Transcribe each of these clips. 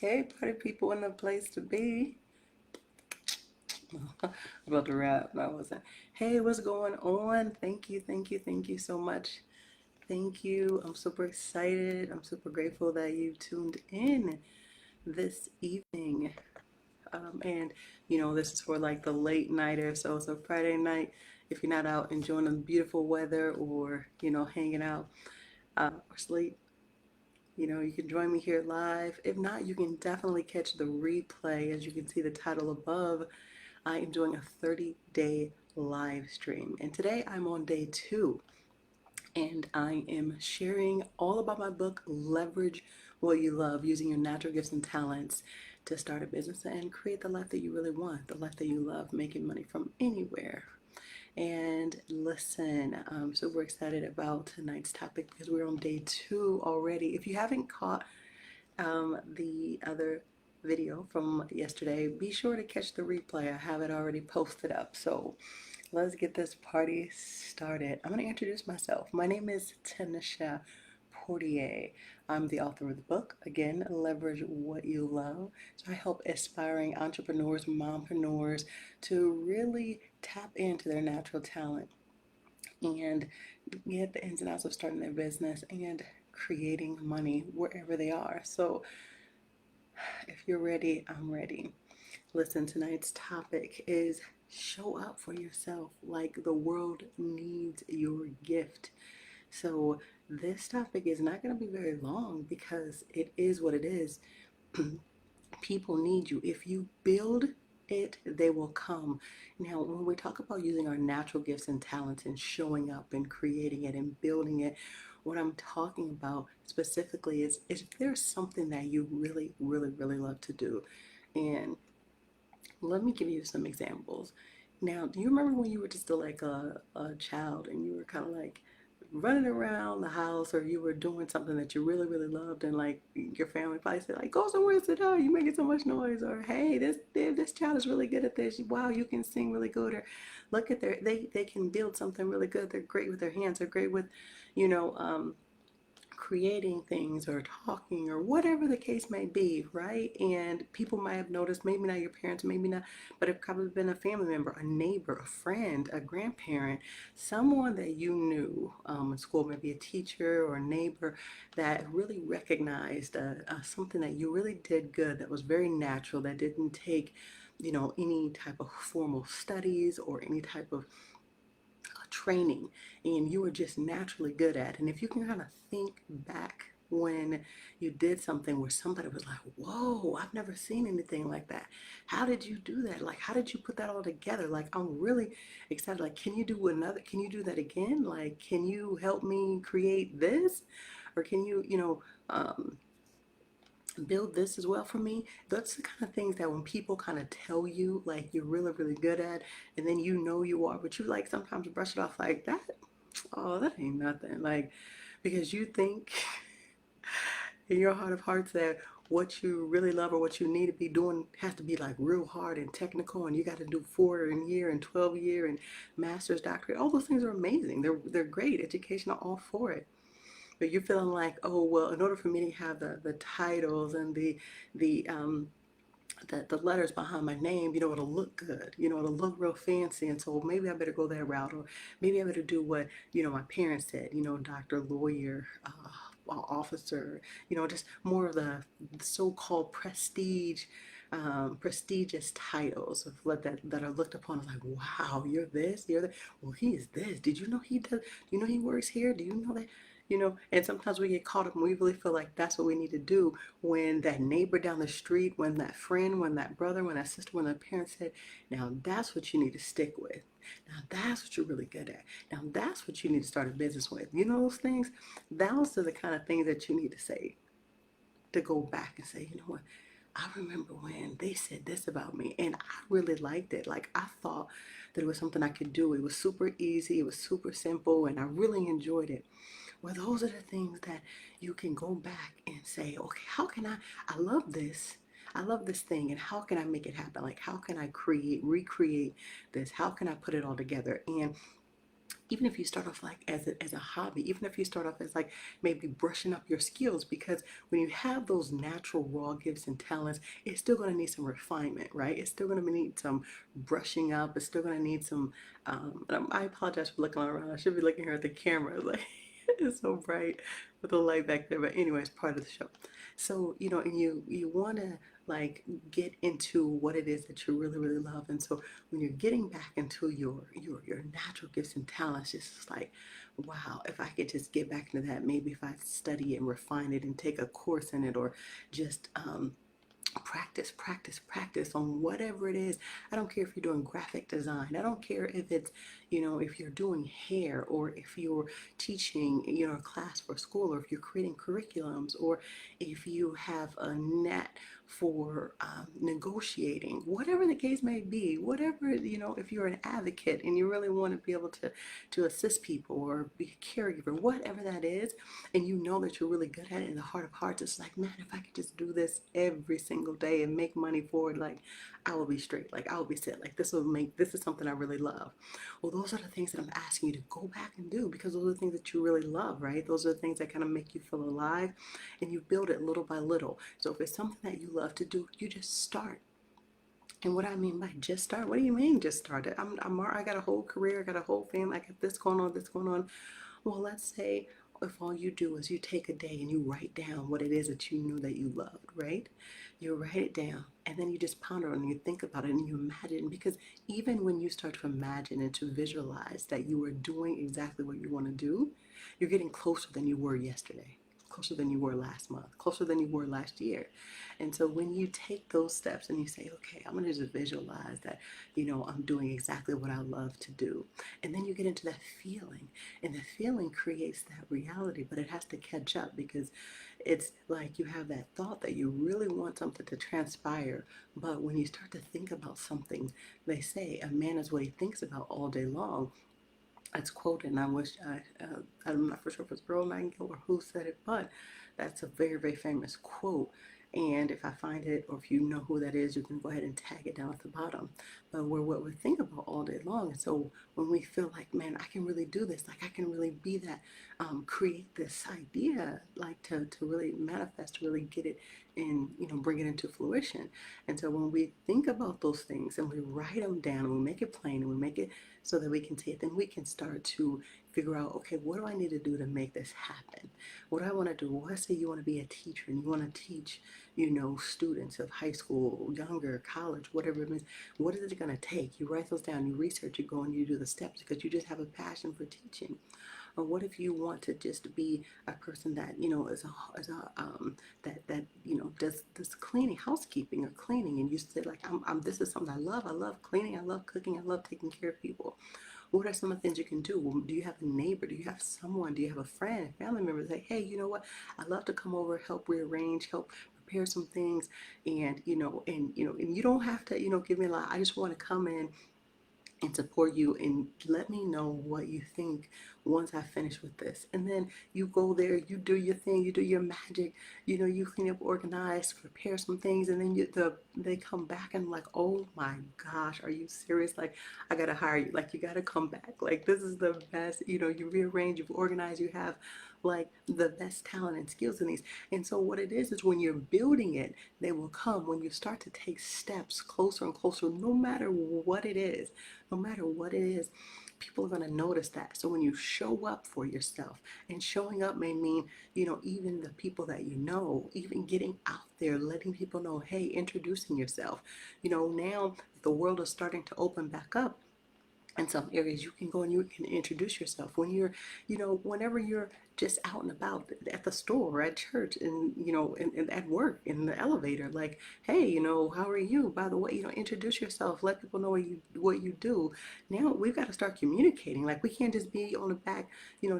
Hey, party people in the place to be. I'm about to rap. No, I wasn't. Hey, what's going on? Thank you so much. Thank you. I'm super excited. I'm super grateful that you tuned in this evening. And this is for like the late nighter. So Friday night, if you're not out enjoying the beautiful weather or hanging out or sleep, you can join me here live. If not, you can definitely catch the replay. As you can see the title above, I am doing a 30-day live stream. And today I'm on day 2. And I am sharing all about my book, Leverage What You Love, using your natural gifts and talents to start a business and create the life that you really want, the life that you love, making money from anywhere. And listen, I'm super excited about tonight's topic because we're on day 2 already. If you haven't caught the other video from yesterday, be sure to catch the replay. I have it already posted up. So let's get this party started. I'm going to introduce myself. My name is Tanisha Portier. I'm the author of the book, again, Leverage What You Love. So I help aspiring entrepreneurs, mompreneurs to really tap into their natural talent and get the ins and outs of starting their business and creating money wherever they are. So if you're ready, I'm ready. Listen, tonight's topic is show up for yourself like the world needs your gift. So, this topic is not going to be very long because it is what it is. People need you. If you build it, they will come. Now, when we talk about using our natural gifts and talents and showing up and creating it and building it, what I'm talking about specifically is if there's something that you really love to do. And let me give you some examples. Now, do you remember when you were just a child and you were kind of like running around the house or you were doing something that you really loved and like your family probably said like go somewhere and sit down, you're making so much noise, or hey, this child is really good at this, wow, you can sing really good, or look at they can build something really good, they're great with their hands, they're great with you know um creating things or talking or whatever the case may be, right? And people might have noticed, maybe not your parents, maybe not, but it probably been a family member, a neighbor, a friend, a grandparent, someone that you knew in school, maybe a teacher or a neighbor that really recognized something that you really did good, that was very natural, that didn't take, any type of formal studies or any type of training, and you were just naturally good at. And if you can kind of think back when you did something where somebody was like, whoa, I've never seen anything like that. How did you do that? Like, how did you put that all together? Like, I'm really excited. Like, can you do that again? Like, can you help me create this? Or can you, build this as well for me? That's the kind of things that when people kind of tell you like you're really good at, and then you are, but you like sometimes brush it off like that. Oh, that ain't nothing. Like, because you think in your heart of hearts that what you really love or what you need to be doing has to be like real hard and technical, and you got to do 4 year and 12 year and master's, doctorate. All those things are amazing. They're great. Education, are all for it. But you're feeling like, oh well, in order for me to have the titles and the the letters behind my name, it'll look good, it'll look real fancy, and so maybe I better go that route, or maybe I better do what my parents said, doctor, lawyer, officer, just more of the so-called prestigious titles of what that are looked upon as like, wow, you're this, you're that. Well, he is this. Did you know he does? Do you know he works here? Do you know that? And sometimes we get caught up and we really feel like that's what we need to do, when that neighbor down the street, when that friend, when that brother, when that sister, when that parent said, now that's what you need to stick with. Now that's what you're really good at. Now that's what you need to start a business with. Those things, those are the kind of things that you need to say, to go back and say, you know what, I remember when they said this about me and I really liked it. Like, I thought that it was something I could do. It was super easy, it was super simple, and I really enjoyed it. Well, those are the things that you can go back and say, okay, how can I love this. I love this thing, and how can I make it happen? Like, how can I recreate this? How can I put it all together? And even if you start off like as a hobby, even if you start off as like maybe brushing up your skills, because when you have those natural raw gifts and talents, it's still going to need some refinement, right? It's still going to need some brushing up. It's still going to need some I apologize for looking around. I should be looking here at the camera. Like it's so bright with the light back there, but anyway, it's part of the show. So and you want to like get into what it is that you really really love. And so when you're getting back into your natural gifts and talents, it's just like, wow, if I could just get back into that, maybe if I study and refine it and take a course in it, or just practice, practice, practice on whatever it is. I don't care if you're doing graphic design. I don't care if it's, if you're doing hair, or if you're teaching, a class for school, or if you're creating curriculums, or if you have a net for negotiating, whatever the case may be, whatever, if you're an advocate and you really want to be able to assist people or be a caregiver, whatever that is, and you know that you're really good at it in the heart of hearts, it's like, man, if I could just do this every single day and make money for it, like I will be straight, like I will be set, like this is something I really love. Well, those are the things that I'm asking you to go back and do, because those are the things that you really love, right? Those are the things that kind of make you feel alive, and you build it little by little. So if it's something that you love to do, you just start. And what I mean by just start, what do you mean just start it? I got a whole career, I got a whole family, I got this going on, this going on. Well, let's say if all you do is you take a day and you write down what it is that you knew that you loved, right? You write it down and then you just ponder on it and you think about it and you imagine, because even when you start to imagine and to visualize that you are doing exactly what you want to do, you're getting closer than you were yesterday, closer than you were last month, closer than you were last year. And so when you take those steps and you say, okay, I'm going to just visualize that, I'm doing exactly what I love to do. And then you get into that feeling, and the feeling creates that reality, but it has to catch up, because it's like you have that thought that you really want something to transpire. But when you start to think about something, they say a man is what he thinks about all day long. That's quoted, and I'm not for sure if it's Earl Nightingale or who said it, but that's a very, very famous quote. And if I find it, or if you know who that is, you can go ahead and tag it down at the bottom. But we're what we think about all day long. And so when we feel like, man, I can really do this, like I can really be that, create this idea, like to really manifest, to really get it and, bring it into fruition. And so when we think about those things and we write them down and we make it plain and we make it so that we can see it, then we can start to figure out, okay, what do I need to do to make this happen? What do I want to do? Well, let's say you want to be a teacher and you want to teach, students of high school, younger, college, whatever it means. What is it going to take? You write those down, you research, you go and you do the steps because you just have a passion for teaching. Or what if you want to just be a person that that does cleaning, housekeeping, or cleaning, and you say like this is something I love. I love cleaning. I love cooking. I love taking care of people. What are some of the things you can do? Well, do you have a neighbor? Do you have someone? Do you have a friend, a family member? Say, hey, you know what? I love to come over, help rearrange, help prepare some things, and and you don't have to give me a lot. I just want to come in and support you and let me know what you think once I finish with this. And then you go there, you do your thing, you do your magic, you clean up, organize, prepare some things, and then they come back and like, oh my gosh, are you serious? Like, I gotta hire you. Like, you gotta come back. Like, this is the best. You rearrange, you've organized, you have like the best talent and skills in these. And so what it is when you're building it, they will come when you start to take steps closer and closer, no matter what it is. No matter what it is, people are going to notice that. So when you show up for yourself, and showing up may mean, even the people that even getting out there, letting people know, hey, introducing yourself. Now the world is starting to open back up. In some areas, you can go and you can introduce yourself when you're, whenever you're just out and about at the store or at church, and and at work in the elevator, like, hey, how are you, by the way, introduce yourself, let people know what you do. Now we've got to start communicating. Like, we can't just be on the back,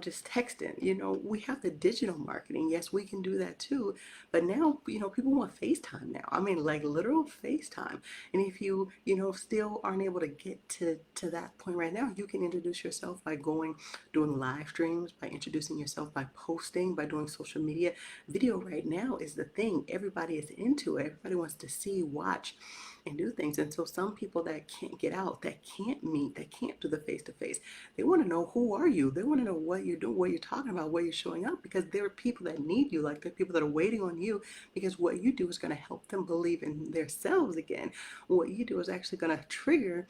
just texting. We have the digital marketing. Yes, we can do that too, but now people want FaceTime now. I mean, like, literal FaceTime. And if you still aren't able to get to that point right now, you can introduce yourself by doing live streams, by introducing yourself yourself by posting, by doing social media. Video right now is the thing. Everybody is into it. Everybody wants to see, watch, and do things. And so some people that can't get out, that can't meet, that can't do the face-to-face, they want to know, who are you? They want to know what you're doing, what you're talking about, where you're showing up, because there are people that need you. Like, there are people that are waiting on you, because what you do is going to help them believe in themselves again. What you do is actually going to trigger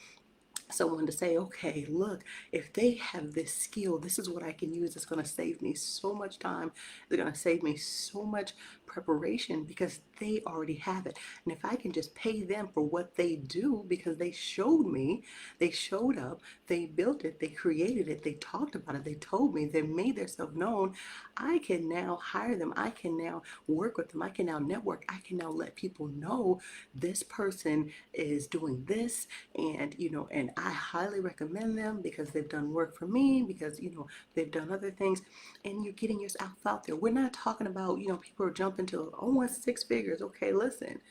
someone to say, okay, look, if they have this skill, this is what I can use. It's going to save me so much time. It's going to save me so much preparation, because they already have it. And if I can just pay them for what they do, because they showed me, they showed up, they built it, they created it, they talked about it, they told me, they made themselves known, I can now hire them. I can now work with them. I can now network. I can now let people know this person is doing this, and and I highly recommend them because they've done work for me, because they've done other things, and you're getting yourself out there. We're not talking about people are jumping to, oh, I want 6 figures. Okay, listen,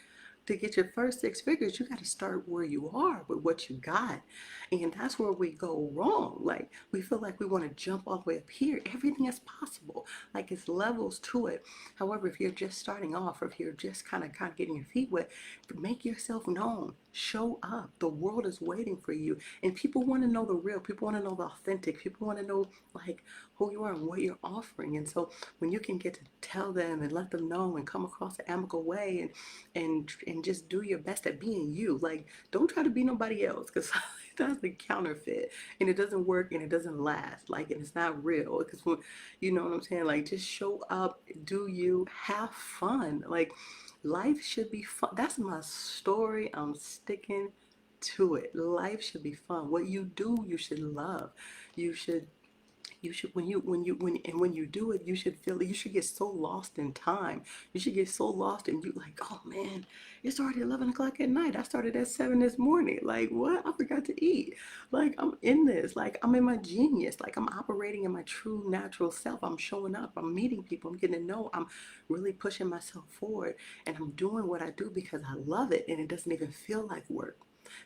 to get your first 6 figures, you got to start where you are with what you got. And that's where we go wrong. Like, we feel like we want to jump all the way up here. Everything is possible. Like, it's levels to it. However, if you're just starting off, or if you're just kind of getting your feet wet, make yourself known. Show up. The world is waiting for you. And people want to know the real. People want to know the authentic. People want to know, like, who you are and what you're offering. And so when you can get to tell them and let them know and come across an amicable way, and just do your best at being you. Like, don't try to be nobody else, because that's a counterfeit, and it doesn't work, and it doesn't last. Like, and it's not real, because you know what I'm saying. Like, just show up, do you, have fun. Like, life should be fun. That's my story. I'm sticking to it. Life should be fun. What you do, you should love. You should when you do it, you should feel it. You should get so lost in time. You should get so lost in, you like, oh man, it's already 11 o'clock at night. I started at 7 this morning. Like, what? I forgot to eat. Like, I'm in this. Like, I'm in my genius. Like, I'm operating in my true natural self. I'm showing up. I'm meeting people. I'm getting to know. I'm really pushing myself forward, and I'm doing what I do because I love it, and it doesn't even feel like work.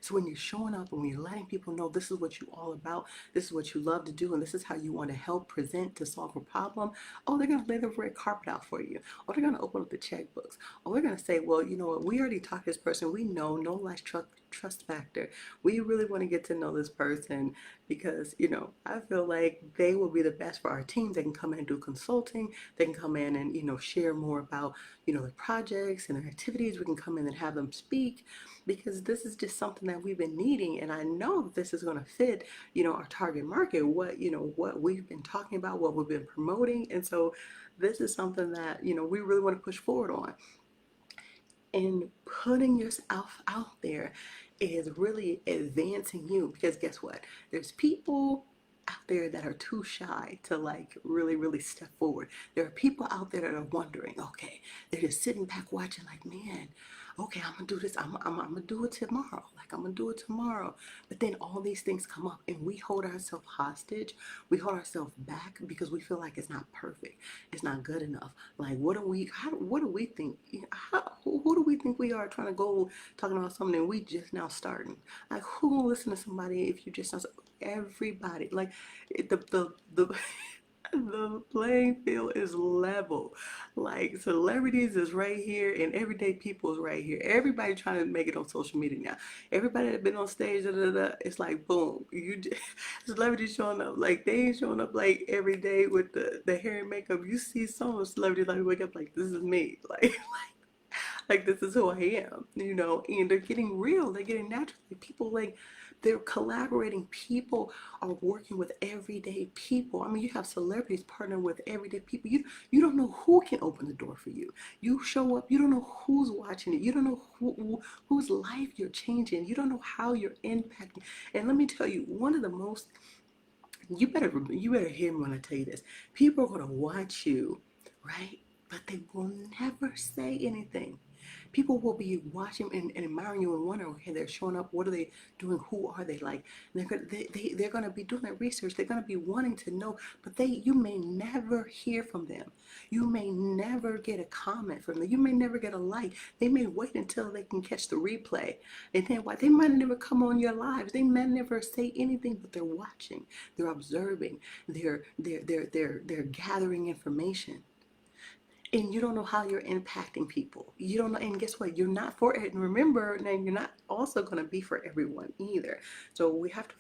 So when you're showing up and when you're letting people know this is what you're all about, this is what you love to do, and this is how you want to help present to solve a problem, oh, they're going to lay the red carpet out for you. Or they're going to open up the checkbooks. Or they're going to say, well, you know what, we already talked to this person. We know, no less trust factor. We really want to get to know this person, because, I feel like they will be the best for our teams. They can come in and do consulting. They can come in and, share more about, the projects and their activities. We can come in and have them speak, because this is just something that we've been needing. And I know this is going to fit, our target market, what we've been talking about, what we've been promoting. And so this is something that, we really want to push forward on. And putting yourself out there is really advancing you, because guess what? There's people out there that are too shy to, like, really step forward. There are people out there that are wondering, okay, they're just sitting back watching, like, man, okay, I'm gonna do this. I'm gonna do it tomorrow. Like, I'm gonna do it tomorrow. But then all these things come up, and we hold ourselves hostage. We hold ourselves back because we feel like it's not perfect. It's not good enough. Like, what do we think? Who do we think we are, trying to go talking about something and we just now starting? Like, who will listen to somebody if you just not? Everybody, like, the the playing field is level. Like, celebrities is right here, and everyday people is right here. Everybody trying to make it on social media now. Everybody that been on stage, it's like, boom, celebrities showing up. Like, they ain't showing up like every day with the hair and makeup. You see some celebrities, like, wake up like, this is me. Like, this is who I am, and they're getting real. They're getting natural. People, like, they're collaborating. People are working with everyday people. I mean, you have celebrities partnering with everyday people. You don't know who can open the door for you. You show up, you don't know who's watching it. You don't know whose life you're changing. You don't know how you're impacting. And let me tell you, one of the most, you better hear me when I tell you this. People are going to watch you, right? but they will never say anything. People will be watching and admiring you and wondering, okay, they're showing up. What are they doing? Who are they like? And they're gonna be doing their research. They're gonna be wanting to know, but you may never hear from them. You may never get a comment from them. You may never get a like. They may wait until they can catch the replay, and then why they might never come on your lives. They may never say anything, but they're watching. They're observing. They're gathering information, and you don't know how you're impacting people. You don't know, and guess what? You're not for it. And remember, now you're not also going to be for everyone either. So we have to,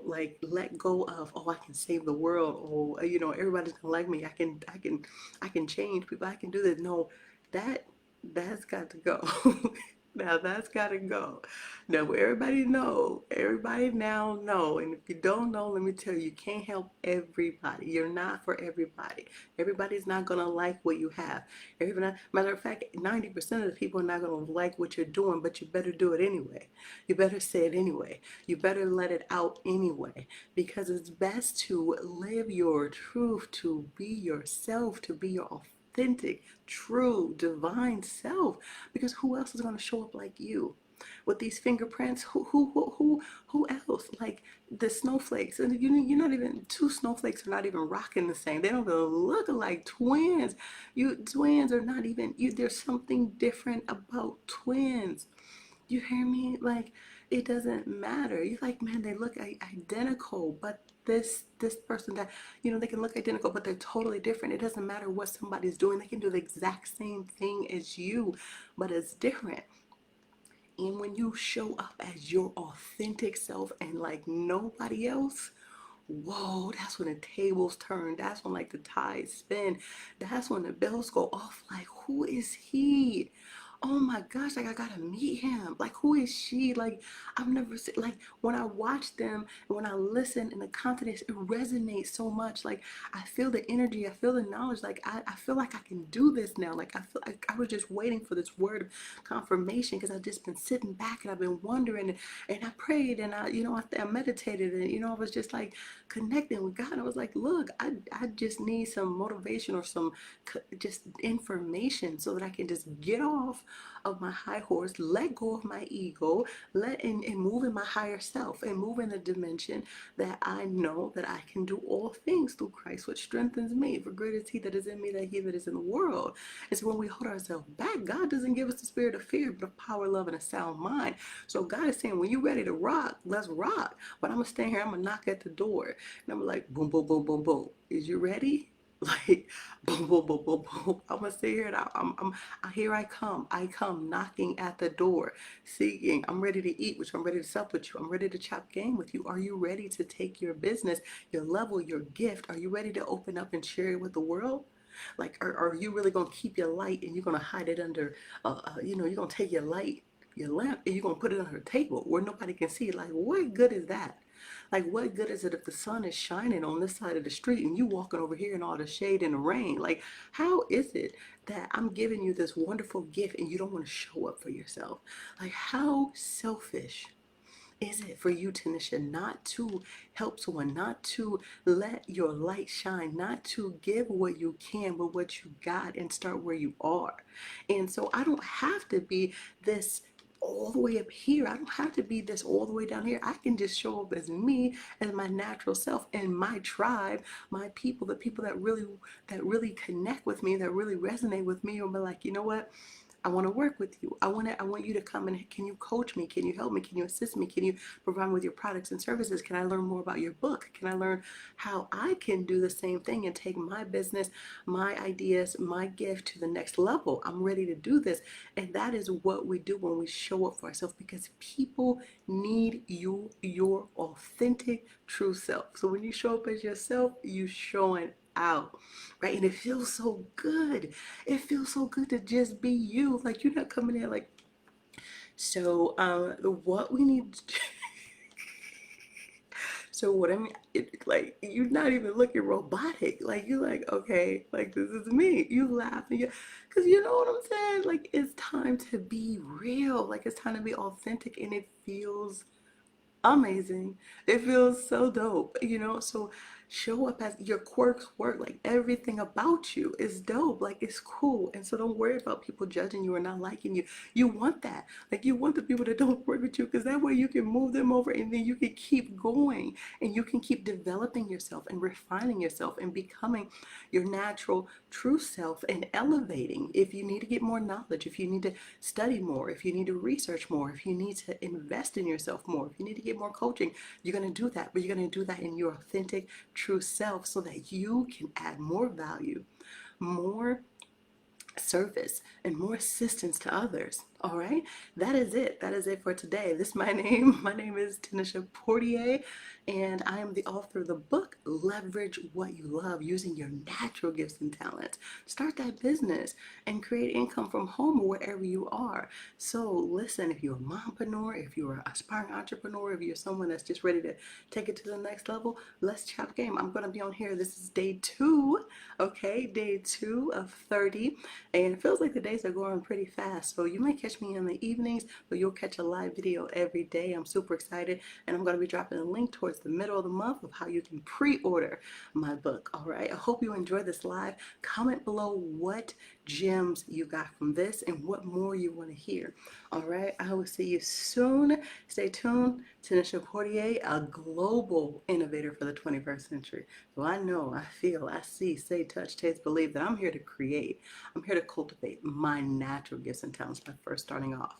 like let go of, oh, I can save the world, or everybody's gonna like me. I can change people. I can do this. No, that that's got to go. Now that's got to go. Now everybody now know, and if you don't know, let me tell you, you can't help everybody. You're not for everybody. Everybody's not gonna like what you have. Everybody, matter of fact, 90% of the people are not gonna like what you're doing, but you better do it anyway. You better say it anyway. You better let it out anyway, because it's best to live your truth, to be yourself, to be your authentic, true, divine self. Because who else is going to show up like you? With these fingerprints, who else? Like the snowflakes, and you're not even, two snowflakes are not even rocking the same. They don't even look like twins. You twins are not even. There's something different about twins. You hear me? Like, it doesn't matter. You're like, man, they look identical, but this person, that they can look identical, but they're totally different. It doesn't matter what somebody's doing. They can do the exact same thing as you, but it's different. And when you show up as your authentic self and like nobody else, whoa, that's when the tables turn. That's when like the tides spin. That's when the bells go off. Like, who is he? Oh my gosh, like I gotta meet him. Like, who is she? Like, I've never seen, like, when I watch them, when I listen, and the confidence, it resonates so much. Like, I feel the energy, I feel the knowledge. Like, I feel like I can do this now. Like, I feel like I was just waiting for this word of confirmation, because I've just been sitting back and I've been wondering, and I prayed, and I meditated, and I was just like connecting with God. I was like, look, I just need some motivation or some just information so that I can just get off of my high horse, let go of my ego, and move in my higher self, and move in a dimension that I know that I can do all things through Christ, which strengthens me. For greater is he that is in me than he that is in the world. And so when we hold ourselves back, God doesn't give us the spirit of fear, but of power, love, and a sound mind. So God is saying, when you're ready to rock, let's rock. But I'm gonna stand here, I'm gonna knock at the door, and I'm like, boom, boom, boom, boom, boom. Is you ready? Like, boom, boom, boom, boom, boom. I'm gonna sit here, and here I come. I come knocking at the door, seeking. I'm ready to eat, which I'm ready to sup with you. I'm ready to chop game with you. Are you ready to take your business, your level, your gift? Are you ready to open up and share it with the world? Like, are you really gonna keep your light, and you're gonna hide it under, you're gonna take your light, your lamp, and you're gonna put it under a table where nobody can see it? Like, what good is that? Like, what good is it if the sun is shining on this side of the street and you walking over here in all the shade and the rain? Like, how is it that I'm giving you this wonderful gift and you don't want to show up for yourself? Like, how selfish is it for you, Tanisha, not to help someone, not to let your light shine, not to give what you can with what you got and start where you are? And so I don't have to be this all the way up here. I don't have to be this all the way down here. I can just show up as me, as my natural self, and my tribe, my people, the people that really connect with me, that really resonate with me, will be like, you know what? I want to work with you. I want you to come, and can you coach me? Can you help me? Can you assist me? Can you provide me with your products and services? Can I learn more about your book? Can I learn how I can do the same thing and take my business, my ideas, my gift to the next level? I'm ready to do this. And that is what we do when we show up for ourselves, because people need you, your authentic, true self. So when you show up as yourself, you showing out, right? And it feels so good. It feels so good to just be you. Like, you're not coming in like, so what we need to do. So what I mean, like, you're not even looking robotic. Like, you're like, okay, like, this is me. You laugh, and because you know what I'm saying. Like, it's time to be real. Like, it's time to be authentic, and it feels amazing. It feels so dope. So Show up as your quirks work. Like everything about you is dope. Like it's cool. And so don't worry about people judging you or not liking you. You want that. Like you want the people that don't work with you, because that way you can move them over and then you can keep going and you can keep developing yourself and refining yourself and becoming your natural true self and elevating. If you need to get more knowledge, if you need to study more, if you need to research more, if you need to invest in yourself more, if you need to get more coaching, you're going to do that. But you're going to do that in your authentic true self so that you can add more value, more service, and more assistance to others. All right, that is it. That is it for today. This is my name. My name is Tanisha Portier, and I am the author of the book Leverage What You Love, using your natural gifts and talents. Start that business and create income from home or wherever you are. So listen, if you're a mompreneur, if you're an aspiring entrepreneur, if you're someone that's just ready to take it to the next level, let's chat game. I'm going to be on here. This is day 2. Okay, day 2 of 30, and it feels like the days are going pretty fast. So you might catch me in the evenings, but you'll catch a live video every day. I'm super excited, and I'm going to be dropping a link towards the middle of the month of how you can pre-order my book. All right, I hope you enjoyed this live. Comment below what gems you got from this and what more you want to hear. All right, I will see you soon. Stay tuned. Tanisha Portier, a global innovator for the 21st century. So I know, I feel, I see, say, touch, taste, believe that I'm here to create. I'm here to cultivate my natural gifts and talents by first starting off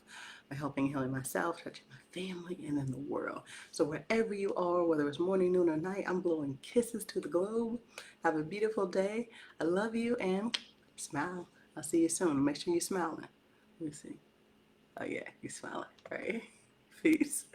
by helping healing myself, touching my family, and then the world. So wherever you are, whether it's morning, noon, or night, I'm blowing kisses to the globe. Have a beautiful day. I love you, and smile. I'll see you soon. Make sure you're smiling. Let me see. Oh yeah, you're smiling, right? Peace.